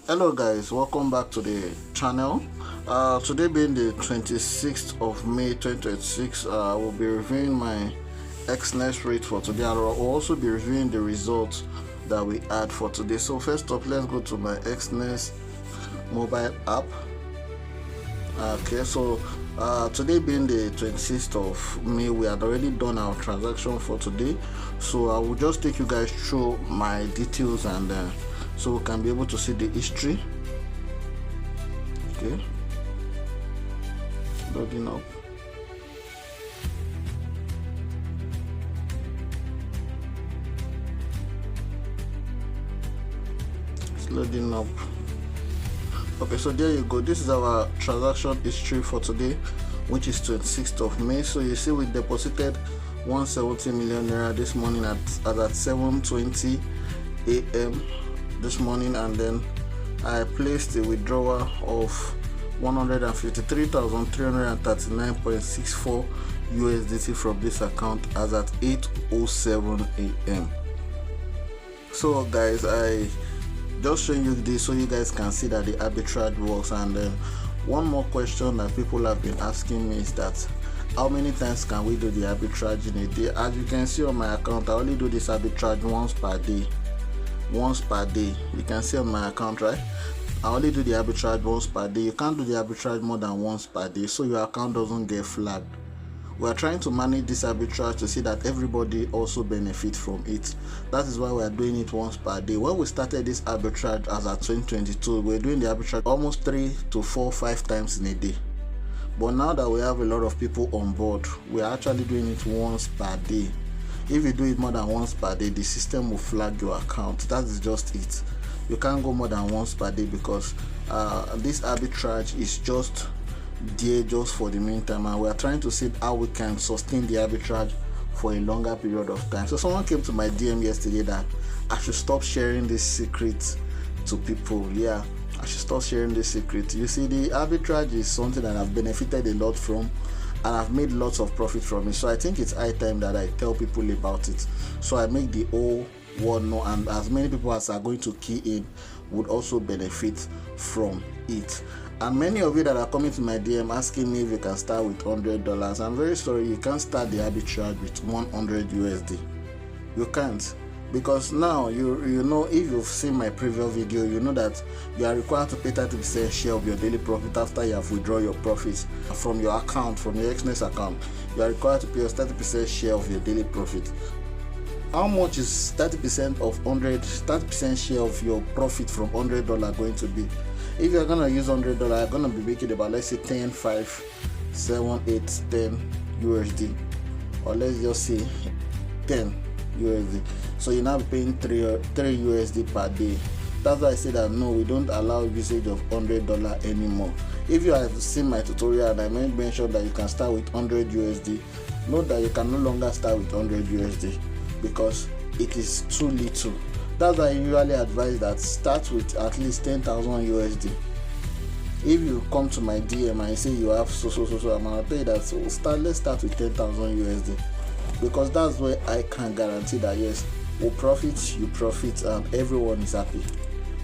Hello guys, welcome back to the channel. Today being the 26th of May 2026, I will be reviewing my Exness rate for today. I will also be reviewing the results that we had for today. So first up, let's go to my Exness mobile app. Okay, so today being the 26th of May, we had already done our transaction for today. So I will just take you guys through my details and so we can be able to see the history. Okay, loading up. It's loading up. Okay, so there you go. This is our transaction history for today, which is 26th of May. So you see we deposited 170 million naira this morning at 7:20 a.m. this morning, and then I placed a withdrawal of 153,339.64 USDT from this account as at 8:07 a.m. So guys, I just showing you this so you guys can see that the arbitrage works. And one more question that people have been asking me is that how many times can we do the arbitrage in a day? As you can see on my account, I only do this arbitrage once per day. You can see on my account, right? I only do the arbitrage once per day. You can't do the arbitrage more than once per day, so your account doesn't get flagged. We are trying to manage this arbitrage to see that everybody also benefits from it. That is why we are doing it once per day. When we started this arbitrage as at 2022, we were doing the arbitrage almost 3 to 4, 5 times in a day. But now that we have a lot of people on board, we are actually doing it once per day. If you do it more than once per day, the system will flag your account. That is just it. You can't go more than once per day because this arbitrage is just there just for the meantime, and we are trying to see how we can sustain the arbitrage for a longer period of time. So someone came to my DM yesterday that I should stop sharing this secret to people. Yeah, I should stop sharing this secret. You see, the arbitrage is something that I've benefited a lot from, and I've made lots of profit from it. So I think it's high time that I tell people about it, so I make the whole world know, and as many people as are going to key in would also benefit from it. And many of you that are coming to my DM asking me if you can start with $100, I'm very sorry, you can't start the arbitrage with 100 USD. You can't, because now you know, if you've seen my previous video, you know that you are required to pay 30% share of your daily profit after you have withdrawn your profits from your account, from your Exness account. You are required to pay us 30% share of your daily profit. How much is 30% of 30% share of your profit from $100 going to be? If you're gonna use $100, you're gonna be making about, let's say, 10, 5, 7, 8, 10 USD, or let's just say 10 USD. So you're now paying 3 USD per day. That's why I say that no, we don't allow usage of $100 anymore. If you have seen my tutorial and I mentioned that you can start with 100 USD, note that you can no longer start with 100 USD because it is too little. That's why I usually advise that start with at least 10,000 USD. If you come to my DM and say you have so amount, I'll tell you that let's start with 10,000 USD, because that's where I can guarantee that yes, we profit, you profit, and everyone is happy,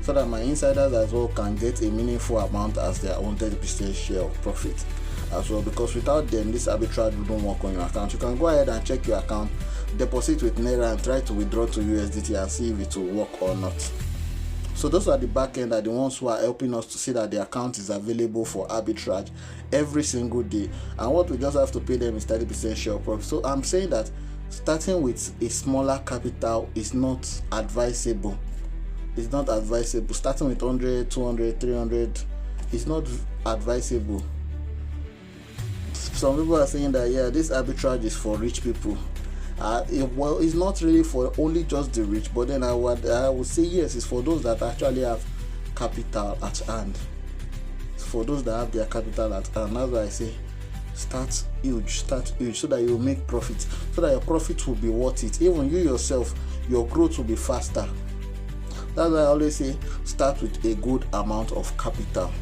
so that my insiders as well can get a meaningful amount as their own 30% share of profit as well. Because without them, this arbitrage wouldn't work on your account. You can go ahead and check your account, deposit with Naira, and try to withdraw to USDT and see if it will work or not. So those are the back end, are the ones who are helping us to see that the account is available for arbitrage every single day, and what we just have to pay them is 30% share of profit. So I'm saying that starting with a smaller capital is not advisable. It's not advisable. Starting with 100, 200, 300 is not advisable. Some people are saying that yeah, this arbitrage is for rich people. Well, it's not really for only just the rich, but then I would say yes, it's for those that actually have capital at hand. It's for those that have their capital at hand. That's why I say start huge, so that you will make profit, so that your profit will be worth it. Even you yourself, your growth will be faster. That's why I always say start with a good amount of capital.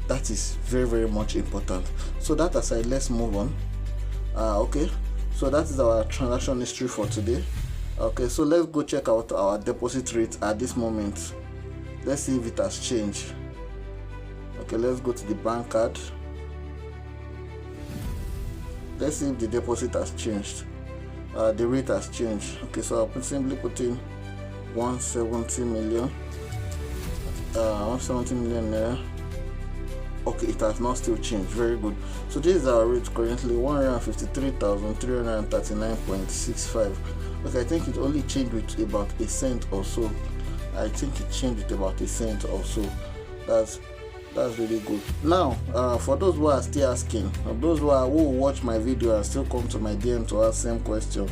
That is very, very much important. So that aside, let's move on. Okay, so that is our transaction history for today. Okay, so let's go check out our deposit rate at this moment. Let's see if it has changed. Okay, let's go to the bank card. Let's see if the deposit has changed. The rate has changed. Okay, so I'll simply put in 170 million. 170 million there. Okay, it has not still changed. Very good. So this is our rate currently, 153,339.65. Okay, I think it only changed with about a cent or so. I think it changed with about a cent or so. That's really good. Now, for those who are still asking, or those who watch my video and still come to my DM to ask same question,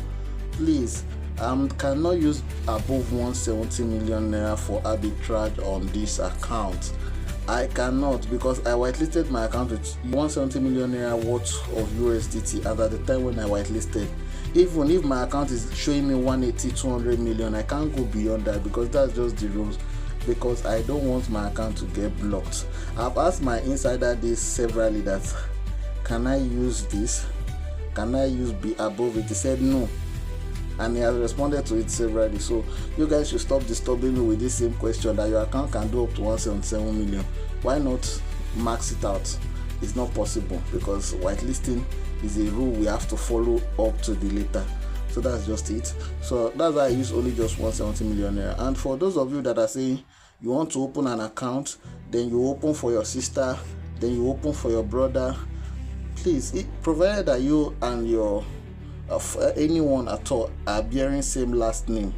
please, cannot use above 170 million naira for arbitrage on this account. I cannot, because I whitelisted my account with 170 million naira worth of USDT as at the time when I whitelisted. Even if my account is showing me 180, 200 million, I can't go beyond that, because that's just the rules. Because I don't want my account to get blocked. I've asked my insider this severally, that can I use this? Can I use be above it? He said no, and he has responded to it severally. So you guys should stop disturbing me with this same question, that your account can do up to 177 million. Why not max it out? It's not possible, because whitelisting is a rule we have to follow up to the letter. So that's just it. So that's why I use only just 170 million naira. And for those of you that are saying you want to open an account, then you open for your sister, then you open for your brother, please, provided that you and your anyone at all are bearing same last name,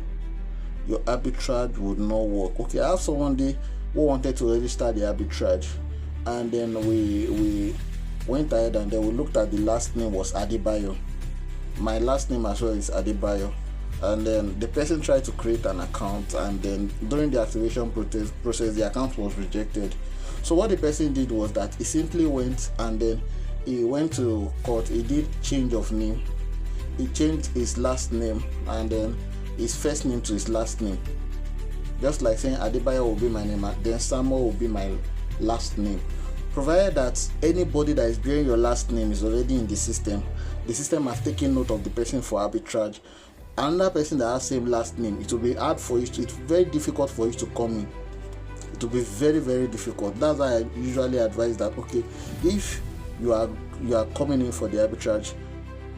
your arbitrage would not work. Okay, I have someone there who wanted to register the arbitrage, and then we went ahead and then we looked at the last name was Adebayo. My last name as well is Adebayo, and then the person tried to create an account, and then during the activation process the account was rejected. So what the person did was that he simply went and then he went to court. He did change of name. He changed his last name and then his first name to his last name, just like saying Adebayo will be my name, then Samuel will be my last name. Provided that anybody that is bearing your last name is already in the system has taken note of the person for arbitrage. Another person that has same last name, it will be hard for you. It's very difficult for you to come in. It will be very, very difficult. That's why I usually advise that, okay, if you are coming in for the arbitrage,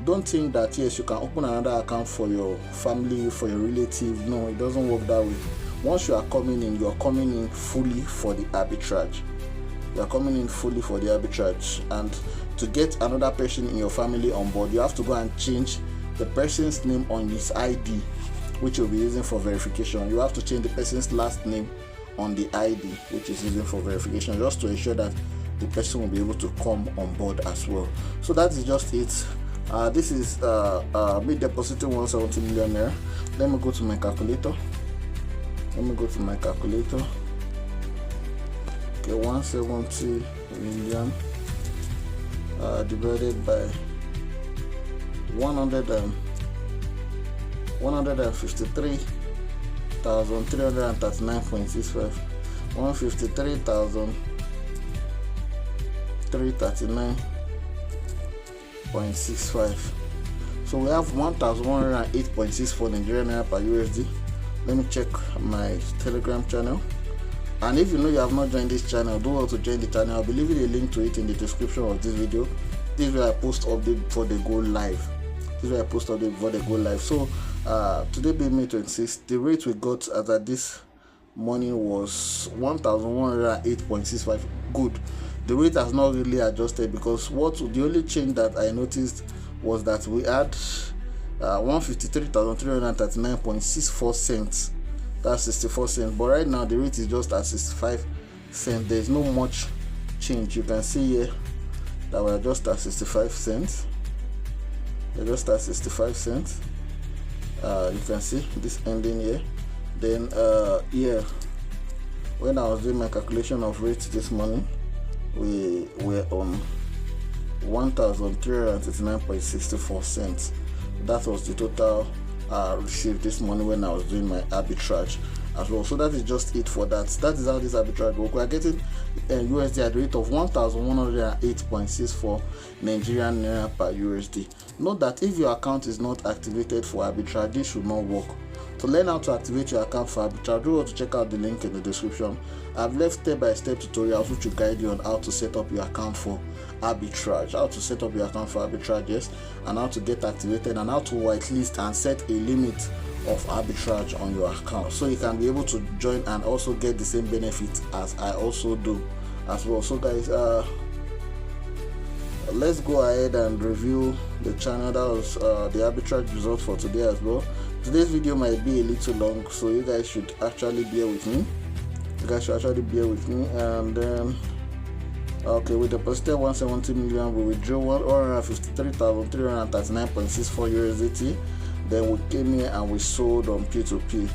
don't think that yes, you can open another account for your family, for your relative. No, it doesn't work that way. Once you are coming in, you are coming in fully for the arbitrage. You are coming in fully for the arbitrage, and to get another person in your family on board, you have to go and change the person's name on his ID, which you'll be using for verification. You have to change the person's last name on the ID, which is using for verification, just to ensure that the person will be able to come on board as well. So that is just it. This is me depositing 170 million naira. Let me go to my calculator. Okay, 170 million divided by 153,339.65. 153,339.65. So we have 1,108.64 Nigerian naira per USD. Let me check my Telegram channel. And if you know you have not joined this channel, do well to join the channel. I'll be leaving a link to it in the description of this video. This is where I post update before they go live. So today being May 26th, the rate we got as at this morning was 1,108.65. Good. The rate has not really adjusted, because the only change that I noticed was that we had 153,339.64 cents. That's 64 cents. But right now the rate is just at 65 cents. There is no much change. You can see here that we're just at 65 cents. You can see this ending here. Then when I was doing my calculation of rates this morning, we were on 1,339.64 cents. That was the total received this morning when I was doing my arbitrage as well. So that is just it for that. That is how this arbitrage works. We are getting USD at the rate of 1,108.64 Nigerian naira per USD. Note that if your account is not activated for arbitrage, this should not work. To learn how to activate your account for arbitrage, do want to check out the link in the description. I've left step-by-step tutorials which will guide you on how to set up your account for arbitrage, yes, and how to get activated, and how to whitelist and set a limit of arbitrage on your account, so you can be able to join and also get the same benefit as I also do as well. So guys, let's go ahead and review the channel. That was the arbitrage result for today as well. Today's video might be a little long, so you guys should actually bear with me. And then okay, we deposited 170 million, we withdrew 153,339.64 USDT. Then we came here and we sold on P2P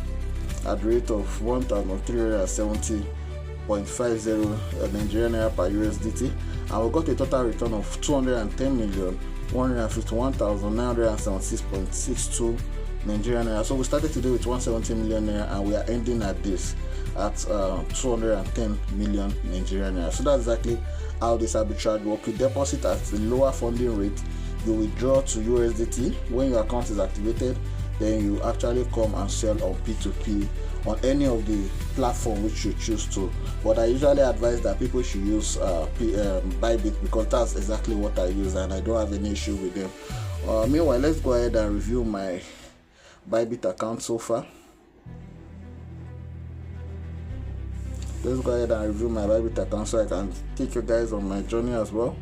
at the rate of 1,370.50 Nigerian naira per USDT, and we got a total return of 210,151,976.62 Nigerian naira. So we started today with 170 million naira, and we are ending at this at 210 million Nigerian naira. So that's exactly how this arbitrage works. You deposit at the lower funding rate, you withdraw to USDT. When your account is activated, then you actually come and sell on P2P on any of the platform which you choose to. But I usually advise that people should use Bybit, because that's exactly what I use and I don't have any issue with them. Meanwhile, let's go ahead and review my Bybit account so far. Let's go ahead and review my Bybit account so I can take you guys on my journey as well.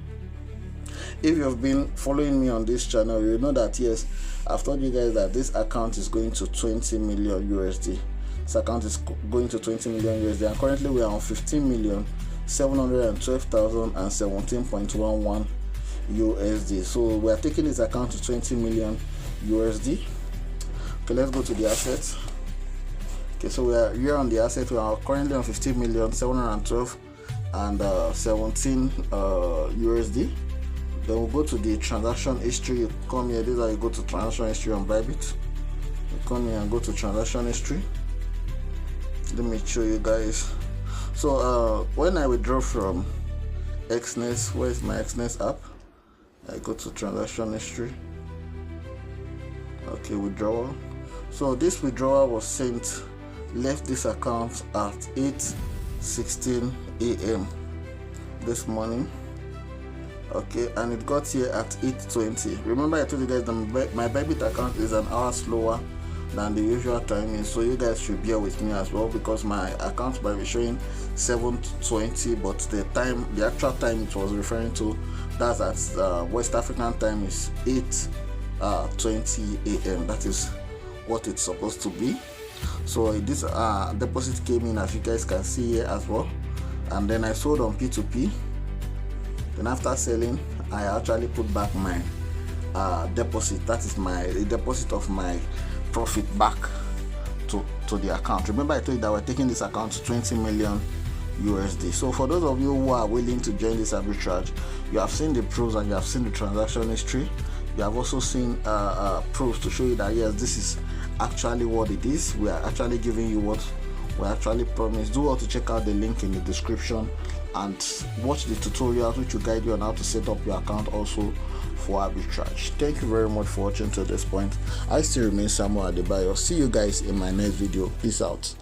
If you have been following me on this channel, you know that yes, I've told you guys that this account is going to 20 million USD. This account is going to 20 million USD, and currently we are on 15,712,017.11 USD. So we are taking this account to 20 million USD. Okay, let's go to the assets. Okay, so we are here on the asset. We are currently on 15,712,017 USD. Then we'll go to the transaction history. You come here, this is how you go to transaction history on Bybit. You come here and go to transaction history. Let me show you guys. So when I withdraw from Exness, where's my Exness app? I go to transaction history. Okay, withdrawal. So this withdrawal was sent, left this account at 8:16 a.m. this morning. Okay, and it got here at 8:20. Remember I told you guys that my Bybit account is an hour slower than the usual timing, so you guys should bear with me as well, because my account might be showing 7:20, but the actual time it was referring to, that's at West African time, is 8:20 a.m. That is what it's supposed to be. So this deposit came in, as you guys can see here as well, and then I sold on P2P. Then after selling, I actually put back my deposit. That is the deposit of my profit back to the account. Remember I told you that we're taking this account to 20 million USD. So for those of you who are willing to join this arbitrage, you have seen the proofs and you have seen the transaction history. You have also seen proofs to show you that yes, this is actually what it is. We are actually giving you what we actually promised. Do want to check out the link in the description and watch the tutorials which will guide you on how to set up your account also for arbitrage. Thank you very much for watching to this point. I still remain Samuel Adebayo. See you guys in my next video. Peace out.